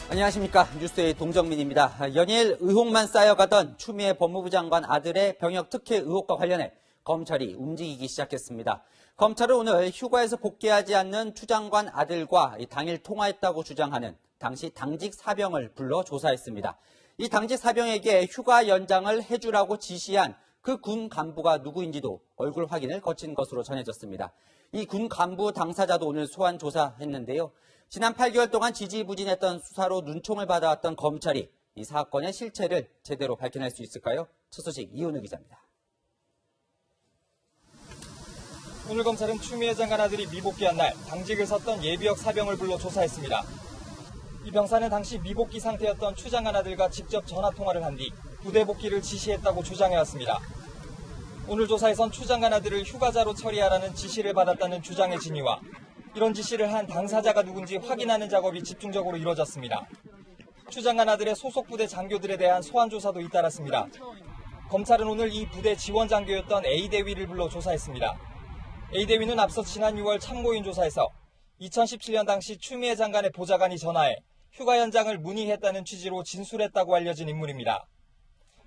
안녕하십니까. 뉴스의 동정민입니다. 연일 의혹만 쌓여가던 추미애 법무부 장관 아들의 병역 특혜 의혹과 관련해 검찰이 움직이기 시작했습니다. 검찰은 오늘 휴가에서 복귀하지 않는 추 장관 아들과 당일 통화했다고 주장하는 당시 당직 사병을 불러 조사했습니다. 이 당직 사병에게 휴가 연장을 해주라고 지시한 그 군 간부가 누구인지도 얼굴 확인을 거친 것으로 전해졌습니다. 이 군 간부 당사자도 오늘 소환 조사했는데요. 지난 8개월 동안 지지부진했던 수사로 눈총을 받아왔던 검찰이 이 사건의 실체를 제대로 밝혀낼 수 있을까요? 첫 소식 이은우 기자입니다. 오늘 검찰은 추미애 장관 아들이 미복귀한 날 당직을 섰던 예비역 사병을 불러 조사했습니다. 이 병사는 당시 미복귀 상태였던 추 장관 아들과 직접 전화통화를 한 뒤 부대 복귀를 지시했다고 주장해왔습니다. 오늘 조사에선 추 장관 아들을 휴가자로 처리하라는 지시를 받았다는 주장의 진위와 이런 지시를 한 당사자가 누군지 확인하는 작업이 집중적으로 이뤄졌습니다. 추 장관 아들의 소속 부대 장교들에 대한 소환 조사도 잇따랐습니다. 검찰은 오늘 이 부대 지원 장교였던 A대위를 불러 조사했습니다. A대위는 앞서 지난 6월 참고인 조사에서 2017년 당시 추미애 장관의 보좌관이 전화해 휴가 연장을 문의했다는 취지로 진술했다고 알려진 인물입니다.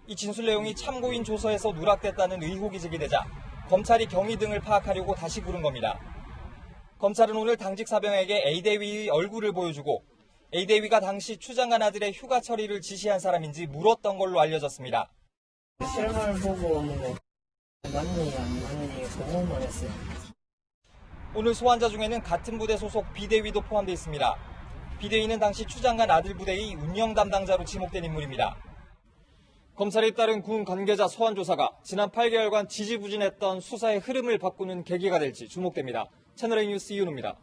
이 진술 내용이 참고인 조서에서 누락됐다는 의혹이 제기되자 검찰이 경위 등을 파악하려고 다시 부른 겁니다. 검찰은 오늘 당직 사병에게 A대위의 얼굴을 보여주고 A대위가 당시 추 장관 아들의 휴가 처리를 지시한 사람인지 물었던 걸로 알려졌습니다. 실물 보고 맞느냐 안 맞느냐 보고만 했어요. 오늘 소환자 중에는 같은 부대 소속 B대위도 포함되어 있습니다. B대위는 당시 추 장관 아들 부대의 운영 담당자로 지목된 인물입니다. 검찰에 따른 군 관계자 소환 조사가 지난 8개월간 지지부진했던 수사의 흐름을 바꾸는 계기가 될지 주목됩니다. 채널A 뉴스 이윤우입니다.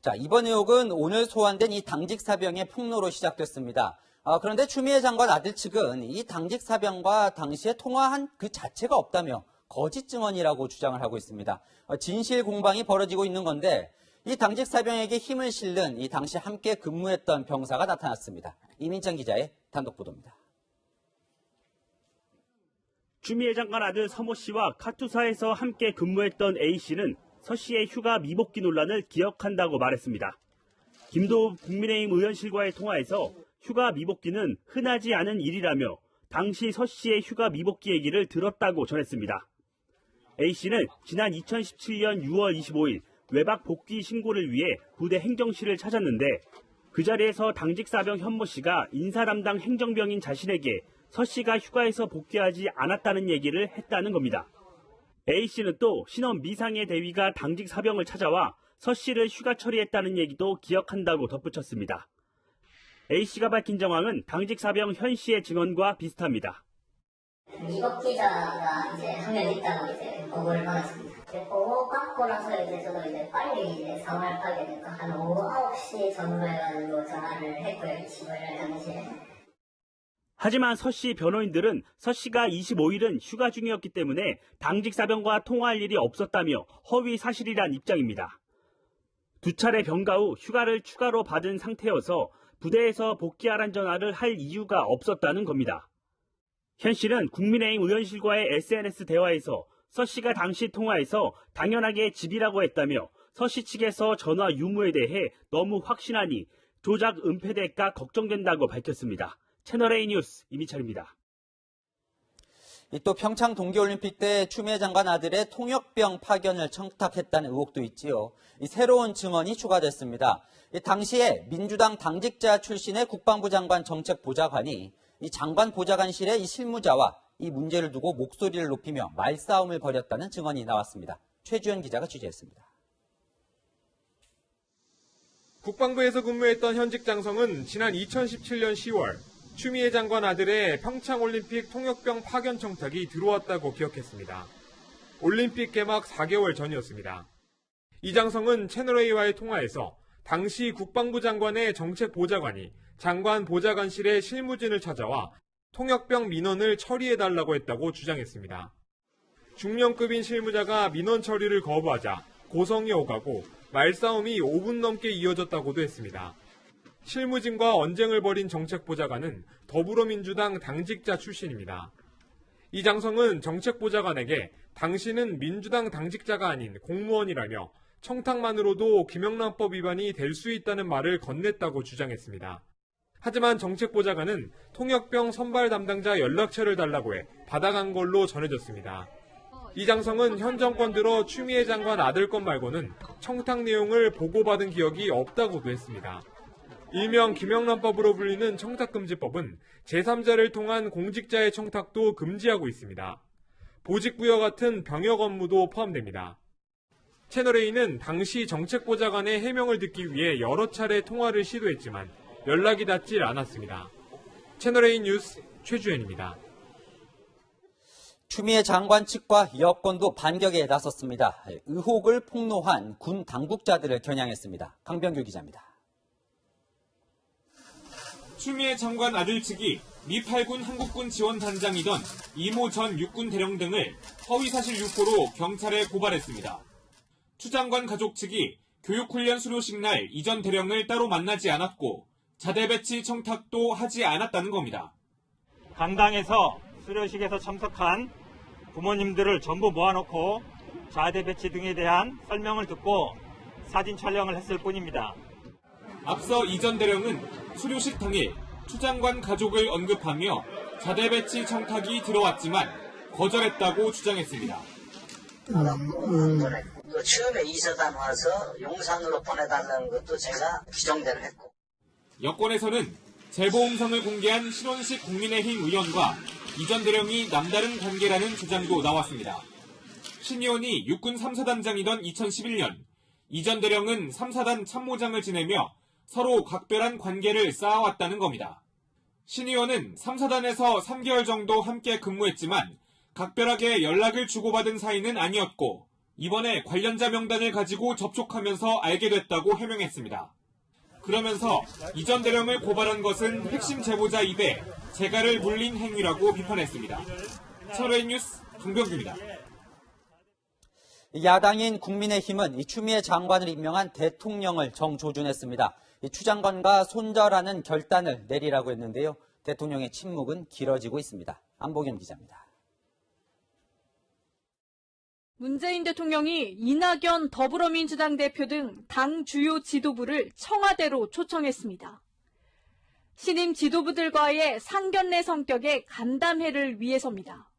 자, 이번 의혹은 오늘 소환된 이 당직 사병의 폭로로 시작됐습니다. 그런데 추미애 장관 아들 측은 이 당직 사병과 당시에 통화한 그 자체가 없다며 거짓 증언이라고 주장을 하고 있습니다. 진실 공방이 벌어지고 있는 건데 이 당직 사병에게 힘을 실는 이 당시 함께 근무했던 병사가 나타났습니다. 이민정 기자의 단독 보도입니다. 추미애 장관 아들 서모 씨와 카투사에서 함께 근무했던 A 씨는 서 씨의 휴가 미복귀 논란을 기억한다고 말했습니다. 김도읍 국민의힘 의원실과의 통화에서 휴가 미복귀는 흔하지 않은 일이라며 당시 서 씨의 휴가 미복귀 얘기를 들었다고 전했습니다. A 씨는 지난 2017년 6월 25일 외박 복귀 신고를 위해 부대 행정실을 찾았는데 그 자리에서 당직 사병 현모 씨가 인사 담당 행정병인 자신에게 서 씨가 휴가에서 복귀하지 않았다는 얘기를 했다는 겁니다. A 씨는 또 신원 미상의 대위가 당직 사병을 찾아와 서 씨를 휴가 처리했다는 얘기도 기억한다고 덧붙였습니다. A 씨가 밝힌 정황은 당직 사병 현 씨의 증언과 비슷합니다. 미복귀자가 이제 한 명 있다고 이제 보고를 받았습니다. 보고 받고 나서 이제 저도 이제 빨리 이제 상황을 파게 됐고 한 오후 9시 전후로 해가지고 전화를 했고요. 25일 당시에. 하지만 서 씨 변호인들은 서 씨가 25일은 휴가 중이었기 때문에 당직 사병과 통화할 일이 없었다며 허위 사실이란 입장입니다. 두 차례 병가 후 휴가를 추가로 받은 상태여서 부대에서 복귀하란 전화를 할 이유가 없었다는 겁니다. 현 씨는 국민의힘 의원실과의 SNS 대화에서 서 씨가 당시 통화에서 당연하게 집이라고 했다며 서 씨 측에서 전화 유무에 대해 너무 확신하니 조작 은폐될까 걱정된다고 밝혔습니다. 채널A 뉴스 이미철입니다. 또 평창 동계올림픽 때 추미애 장관 아들의 통역병 파견을 청탁했다는 의혹도 있지요. 이 새로운 증언이 추가됐습니다. 당시에 민주당 당직자 출신의 국방부 장관 정책보좌관이 이 장관 보좌관실의 이 실무자와 이 문제를 두고 목소리를 높이며 말싸움을 벌였다는 증언이 나왔습니다. 최주현 기자가 취재했습니다. 국방부에서 근무했던 현직 장성은 지난 2017년 10월 추미애 장관 아들의 평창올림픽 통역병 파견 청탁이 들어왔다고 기억했습니다. 올림픽 개막 4개월 전이었습니다. 이장성은 채널A와의 통화에서 당시 국방부 장관의 정책보좌관이 장관 보좌관실의 실무진을 찾아와 통역병 민원을 처리해달라고 했다고 주장했습니다. 중령급인 실무자가 민원 처리를 거부하자 고성이 오가고 말싸움이 5분 넘게 이어졌다고도 했습니다. 실무진과 언쟁을 벌인 정책보좌관은 더불어민주당 당직자 출신입니다. 이장성은 정책보좌관에게 당신은 민주당 당직자가 아닌 공무원이라며 청탁만으로도 김영란법 위반이 될 수 있다는 말을 건넸다고 주장했습니다. 하지만 정책보좌관은 통역병 선발 담당자 연락처를 달라고 해 받아간 걸로 전해졌습니다. 이장성은 현 정권 들어 추미애 장관 아들 것 말고는 청탁 내용을 보고받은 기억이 없다고도 했습니다. 일명 김영란법으로 불리는 청탁금지법은 제3자를 통한 공직자의 청탁도 금지하고 있습니다. 보직부여 같은 병역 업무도 포함됩니다. 채널A는 당시 정책보좌관의 해명을 듣기 위해 여러 차례 통화를 시도했지만 연락이 닿질 않았습니다. 채널A 뉴스 최주현입니다. 추미애 장관 측과 여권도 반격에 나섰습니다. 의혹을 폭로한 군 당국자들을 겨냥했습니다. 강병규 기자입니다. 추미애 장관 아들 측이 미 8군 한국군 지원단장이던 이모 전 육군 대령 등을 허위사실 유포로 경찰에 고발했습니다. 추 장관 가족 측이 교육훈련 수료식 날 이 전 대령을 따로 만나지 않았고 자대 배치 청탁도 하지 않았다는 겁니다. 강당에서 수료식에서 참석한 부모님들을 전부 모아놓고 자대 배치 등에 대한 설명을 듣고 사진 촬영을 했을 뿐입니다. 앞서 이 전 대령은 수료식 당일 추 장관 가족을 언급하며 자대 배치 청탁이 들어왔지만 거절했다고 주장했습니다. 처음에 이사단 와서 용산으로 보내달라는 것도 제가 규정대로 했고. 여권에서는 재보험성을 공개한 신원식 국민의힘 의원과 이 전 대령이 남다른 관계라는 주장도 나왔습니다. 신 의원이 육군 3사단장이던 2011년 이 전 대령은 3사단 참모장을 지내며 서로 각별한 관계를 쌓아왔다는 겁니다. 신 의원은 3사단에서 3개월 정도 함께 근무했지만 각별하게 연락을 주고받은 사이는 아니었고 이번에 관련자 명단을 가지고 접촉하면서 알게 됐다고 해명했습니다. 그러면서 이 전 대령을 고발한 것은 핵심 제보자 입에 재갈을 물린 행위라고 비판했습니다. 채널A 뉴스 강병규입니다. 야당인 국민의힘은 추미애 장관을 임명한 대통령을 정조준했습니다. 추 장관과 손절하는 결단을 내리라고 했는데요. 대통령의 침묵은 길어지고 있습니다. 안보경 기자입니다. 문재인 대통령이 이낙연 더불어민주당 대표 등 당 주요 지도부를 청와대로 초청했습니다. 신임 지도부들과의 상견례 성격의 간담회를 위해서입니다.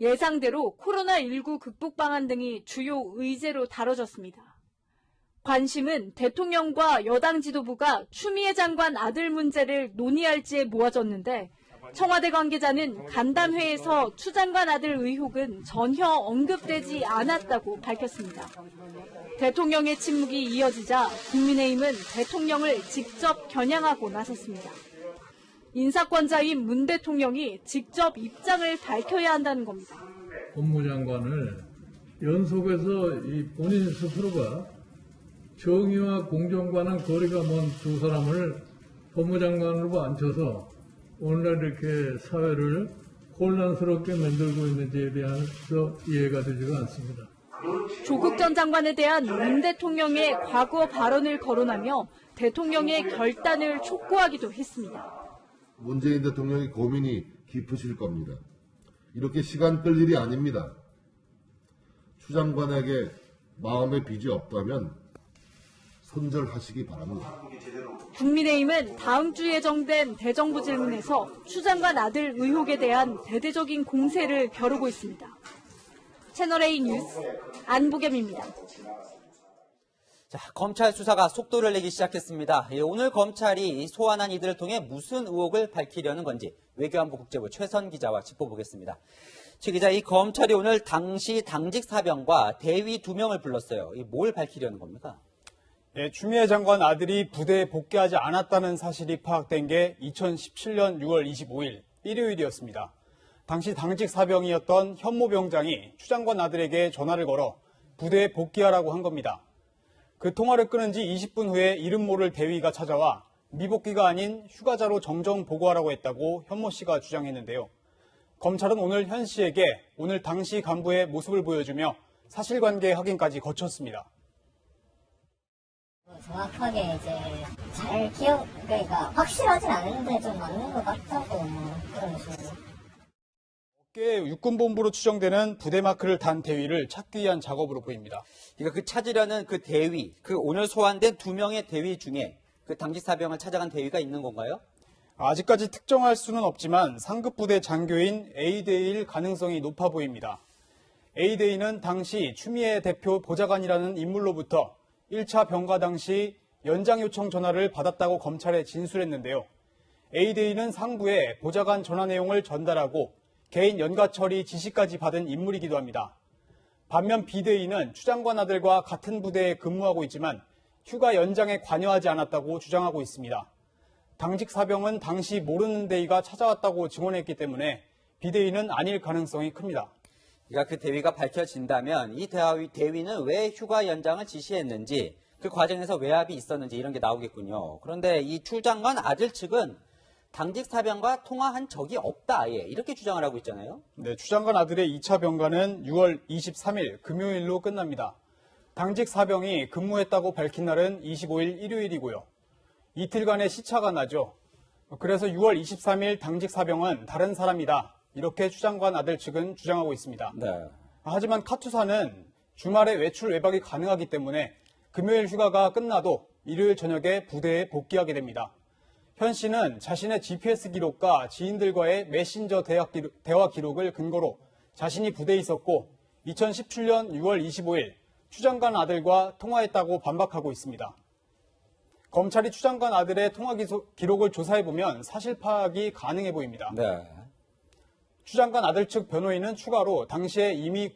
예상대로 코로나19 극복 방안 등이 주요 의제로 다뤄졌습니다. 관심은 대통령과 여당 지도부가 추미애 장관 아들 문제를 논의할지에 모아졌는데 청와대 관계자는 간담회에서 추 장관 아들 의혹은 전혀 언급되지 않았다고 밝혔습니다. 대통령의 침묵이 이어지자 국민의힘은 대통령을 직접 겨냥하고 나섰습니다. 인사권자인 문 대통령이 직접 입장을 밝혀야 한다는 겁니다. 법무장관을 연속해서 본인 스스로가 정의와 공정과는 거리가 먼 두 사람을 법무장관으로 앉혀서 오늘날 이렇게 사회를 혼란스럽게 만들고 있는지에 대해서 이해가 되지가 않습니다. 조국 전 장관에 대한 문 대통령의 과거 발언을 거론하며 대통령의 결단을 촉구하기도 했습니다. 문재인 대통령의 고민이 깊으실 겁니다. 이렇게 시간 끌 일이 아닙니다. 추 장관에게 마음의 빚이 없다면 손절하시기 바랍니다. 국민의힘은 다음 주 예정된 대정부 질문에서 추 장관 아들 의혹에 대한 대대적인 공세를 겨루고 있습니다. 채널A 뉴스 안보겸입니다. 자, 검찰 수사가 속도를 내기 시작했습니다. 오늘 검찰이 소환한 이들을 통해 무슨 의혹을 밝히려는 건지 외교안보 국제부 최선 기자와 짚어보겠습니다. 최 기자, 이 검찰이 오늘 당시 당직 사병과 대위 2명을 불렀어요. 뭘 밝히려는 겁니까? 네, 추미애 장관 아들이 부대에 복귀하지 않았다는 사실이 파악된 게 2017년 6월 25일 일요일이었습니다. 당시 당직 사병이었던 현모 병장이 추 장관 아들에게 전화를 걸어 부대에 복귀하라고 한 겁니다. 그 통화를 끊은 지 20분 후에 이름 모를 대위가 찾아와 미복귀가 아닌 휴가자로 정정 보고하라고 했다고 현모 씨가 주장했는데요. 검찰은 오늘 현 씨에게 오늘 당시 간부의 모습을 보여주며 사실관계 확인까지 거쳤습니다. 정확하게 잘 그러니까 확실하진 않은데 좀 맞는 것 같다고 그런 식으로. 꽤 육군본부로 추정되는 부대 마크를 단 대위를 찾기 위한 작업으로 보입니다. 그러니까 그 찾으려는 그 대위, 그 오늘 소환된 2명의 대위 중에 그 당직 사병을 찾아간 대위가 있는 건가요? 아직까지 특정할 수는 없지만 상급 부대 장교인 A대위일 가능성이 높아 보입니다. A대위는 당시 추미애 대표 보좌관이라는 인물로부터 1차 병가 당시 연장 요청 전화를 받았다고 검찰에 진술했는데요. A대위는 상부에 보좌관 전화 내용을 전달하고 개인 연가 처리 지시까지 받은 인물이기도 합니다. 반면 B대위는 추 장관 아들과 같은 부대에 근무하고 있지만 휴가 연장에 관여하지 않았다고 주장하고 있습니다. 당직 사병은 당시 모르는 대위가 찾아왔다고 증언했기 때문에 B대위는 아닐 가능성이 큽니다. 그러니까 그 대위가 밝혀진다면 이 대위는 왜 휴가 연장을 지시했는지, 그 과정에서 외압이 있었는지 이런 게 나오겠군요. 그런데 이 추 장관 아들 측은 당직 사병과 통화한 적이 없다, 아예 이렇게 주장을 하고 있잖아요. 네, 추 장관 아들의 2차 병가는 6월 23일 금요일로 끝납니다. 당직 사병이 근무했다고 밝힌 날은 25일 일요일이고요. 이틀간의 시차가 나죠. 그래서 6월 23일 당직 사병은 다른 사람이다, 이렇게 추 장관 아들 측은 주장하고 있습니다. 네. 하지만 카투사는 주말에 외출 외박이 가능하기 때문에 금요일 휴가가 끝나도 일요일 저녁에 부대에 복귀하게 됩니다. 현 씨는 자신의 GPS 기록과 지인들과의 메신저 대화 기록을 근거로 자신이 부대에 있었고 2017년 6월 25일 추 장관 아들과 통화했다고 반박하고 있습니다. 검찰이 추 장관 아들의 통화 기록을 조사해보면 사실 파악이 가능해 보입니다. 네. 추 장관 아들 측 변호인은 추가로 당시에 이미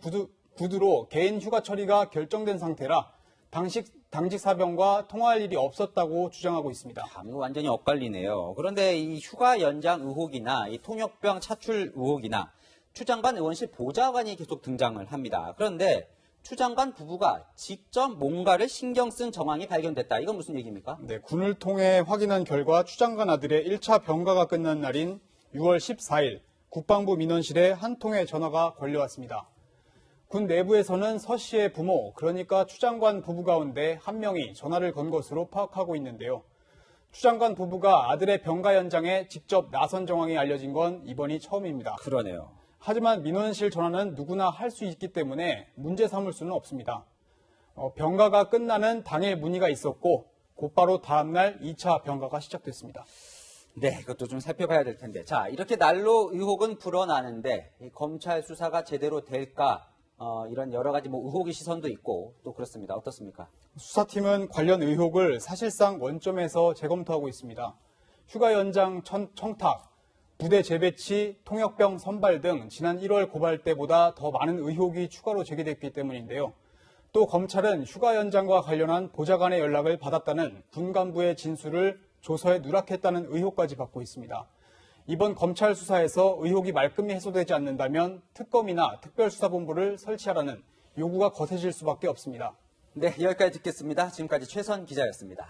구두로 개인 휴가 처리가 결정된 상태라 당직 사병과 통화할 일이 없었다고 주장하고 있습니다. 이거 완전히 엇갈리네요. 그런데 이 휴가 연장 의혹이나 이 통역병 차출 의혹이나 추 장관 의원실 보좌관이 계속 등장을 합니다. 그런데 추 장관 부부가 직접 뭔가를 신경 쓴 정황이 발견됐다. 이건 무슨 얘기입니까? 네, 군을 통해 확인한 결과 추 장관 아들의 1차 병가가 끝난 날인 6월 14일 국방부 민원실에 한 통의 전화가 걸려왔습니다. 군 내부에서는 서 씨의 부모, 그러니까 추 장관 부부 가운데 한 명이 전화를 건 것으로 파악하고 있는데요. 추 장관 부부가 아들의 병가 연장에 직접 나선 정황이 알려진 건 이번이 처음입니다. 그러네요. 하지만 민원실 전화는 누구나 할 수 있기 때문에 문제 삼을 수는 없습니다. 병가가 끝나는 당일 문의가 있었고 곧바로 다음날 2차 병가가 시작됐습니다. 네, 이것도 좀 살펴봐야 될 텐데. 자, 이렇게 날로 의혹은 불어나는데 이 검찰 수사가 제대로 될까? 이런 여러 가지 의혹의 시선도 있고 또 그렇습니다. 어떻습니까? 수사팀은 관련 의혹을 사실상 원점에서 재검토하고 있습니다. 휴가 연장 청탁, 부대 재배치, 통역병 선발 등 지난 1월 고발 때보다 더 많은 의혹이 추가로 제기됐기 때문인데요. 또 검찰은 휴가 연장과 관련한 보좌관의 연락을 받았다는 군 간부의 진술을 조서에 누락했다는 의혹까지 받고 있습니다. 이번 검찰 수사에서 의혹이 말끔히 해소되지 않는다면 특검이나 특별수사본부를 설치하라는 요구가 거세질 수밖에 없습니다. 네, 여기까지 듣겠습니다. 지금까지 최선 기자였습니다.